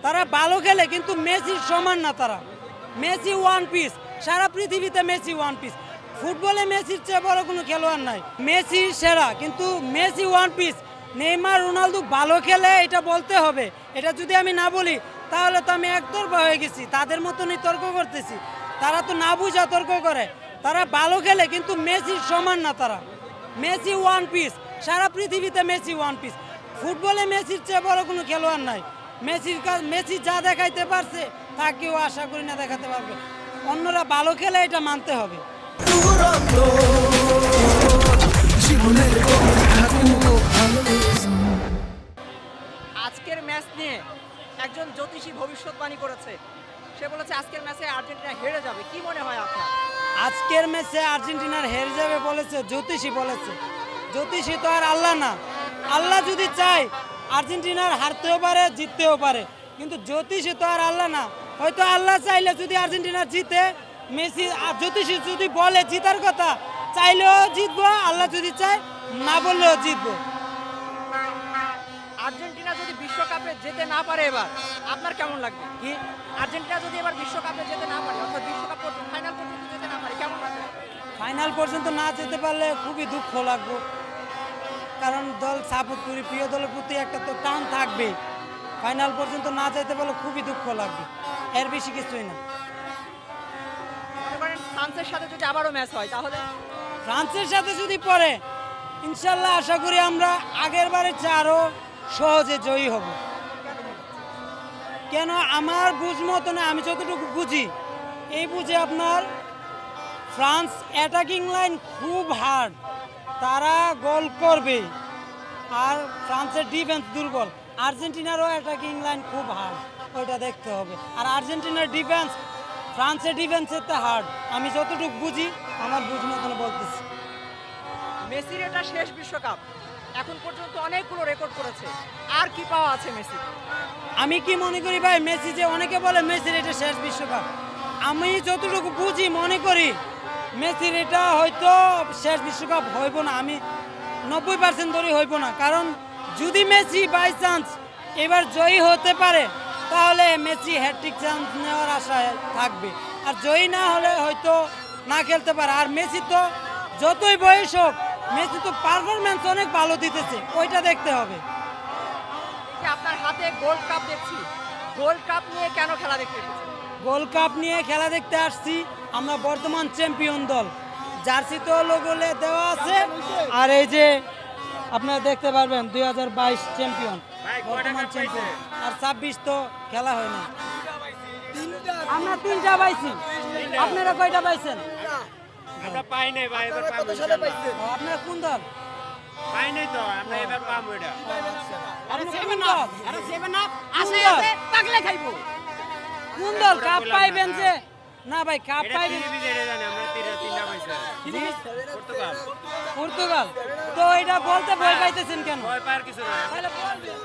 তারা ভালো খেলে কিন্তু মেসির সমান না। তারা মেসি ওয়ান পিস, সারা পৃথিবীতে মেসি ওয়ান পিস। ফুটবলে মেসির চেয়ে বড় কোনো খেলোয়াড় নাই। মেসি সেরা কিন্তু Messi one piece. Neymar Ronaldo ভালো খেলে এটা বলতে হবে। এটা যদি আমি না বলি তাহলে তো আমি একতরফা হয়ে গেছি, তাদের মতনই তর্ক করতেছি। তারা তো না বুঝা তর্ক করে। তারা ভালো খেলে কিন্তু মেসির সমান না। তারা মেসি ওয়ান পিস, সারা পৃথিবীতে মেসি ওয়ান পিস। ফুটবলে মেসির চেয়ে বড় কোনো খেলোয়াড় নাই। মেসি যা দেখাইতে পারছে তাকেও আশা করি না দেখাতে পারবে। অন্যরা ভালো খেলে এটা মানতে হবে। আজকের ম্যাচ নিয়ে একজন জ্যোতিষী ভবিষ্যৎবাণী করেছে। সে বলেছে আজকের ম্যাচে আর্জেন্টিনা হেরে যাবে। কি মনে হয় আপনার? আজকের ম্যাচে আর্জেন্টিনার হেরে যাবে বলেছে জ্যোতিষী বলেছে। জ্যোতিষী তো আর আল্লাহ না। আল্লাহ যদি চায় আর্জেন্টিনার হারতেও পারে জিততেও পারে, কিন্তু জ্যোতিষী তো আর আল্লাহ না। হয়তো আল্লাহ চাইলে যদি আর্জেন্টিনা জিতে, মেসি জ্যোতিষী যদি বলে জিতার কথা, চাইলেও জিতবো, আল্লাহ যদি চায় না বললেও জিতবো। আর্জেন্টিনা যদি বিশ্বকাপে যেতে না পারে এবার আপনার কেমন লাগবে? কি আর্জেন্টিনা যদি এবার বিশ্বকাপে যেতে না পারে, অর্থাৎ বিশ্বকাপ ফাইনাল পর্যন্ত যেতে না পারে, কেমন লাগবে? ফাইনাল পর্যন্ত না যেতে পারলে খুবই দুঃখ লাগবে। কারণ দল সাপোর্ট করি, প্রিয় দলের প্রতি একটা তো টান থাকবে। ফাইনাল পর্যন্ত না যেতে পারলে খুবই দুঃখ লাগবে, এর বেশি কিছুই না। মনে করেন ফ্রান্সের সাথে যদি আবারও ম্যাচ হয় তাহলে? ফ্রান্সের সাথে যদি পড়ে ইনশাল্লাহ আশা করি আমরা আগের বারের চেয়ে আরও সহজে জয়ী হব। কেন আমার বুঝ মতো না, আমি যতটুকু বুঝি এই বুঝে আপনার ফ্রান্স অ্যাটাকিং লাইন খুব হার্ড, তারা গোল করবে। আর ফ্রান্সের ডিফেন্স দুর্বল। আর্জেন্টিনারও অ্যাটাকিং লাইন খুব হার্ড, ওইটা দেখতে হবে। আর আর্জেন্টিনার ডিফেন্স ফ্রান্সের ডিফেন্সের তো হার্ড, আমি যতটুকু বুঝি আমার বুঝ মতন বলতেছি। মেসির এটা শেষ বিশ্বকাপ, এখন পর্যন্ত অনেকগুলো রেকর্ড করেছে, আর কি পাওয়া আছে মেসি? আমি কি মনে করি ভাই, মেসি যে অনেকে বলে মেসির এটা শেষ বিশ্বকাপ, আমি যতটুকু বুঝি মনে করি মেসির এটা হয়তো শেষ বিশ্বকাপ হইব না। আমি 90% ধরে হইব না। কারণ যদি মেসি বাই চান্স এবার জয়ী হতে পারে তাহলে মেসি হ্যাট্রিক চান্স নেওয়ার আশায় থাকবে। আর জয়ী না হলে হয়তো না খেলতে পারে। আর মেসি তো যতই বয়স হোক, মেসি তো পারফরমেন্স অনেক ভালো দিতেছে, ওইটা দেখতে হবে। এই যে আপনার হাতে গোল্ড কাপ দেখছি, গোল্ড কাপ নিয়ে কেন খেলা দেখতে এসেছেন? গোল্ড কাপ নিয়ে খেলা দেখতে আসছি। আমরা বর্তমান চ্যাম্পিয়ন দল, জার্সি তো লোগোলে দেওয়া আছে। আর এই যে আপনারা দেখতে পারবেন 2022 চ্যাম্পিয়ন, বর্তমান চ্যাম্পিয়ন। আর 26 তো খেলা হয় না। আমরা 3টা পাইছি, আপনারা কয়টা পাইছেন? আমরা পাই নাই ভাই, এবার পাবো ইনশাআল্লাহ। আপনারা কোন দল? পাই নাই তো, আমরা এবার পাবো এটা। আপনি কোন দল? আরে 7 আপ আছে আছে পাগলে খাইবো। কোন দল কাপ পাইবেন যে? না ভাই কাপ এটা পাইবেন টিভি যেটা জানি আমরা তিনটা পাইছি। পর্তুগাল। পর্তুগাল। তো এটা বলতে ভয় পাইতেছেন কেন? ভয় পাওয়ার কিছু না। তাহলে বলবেন।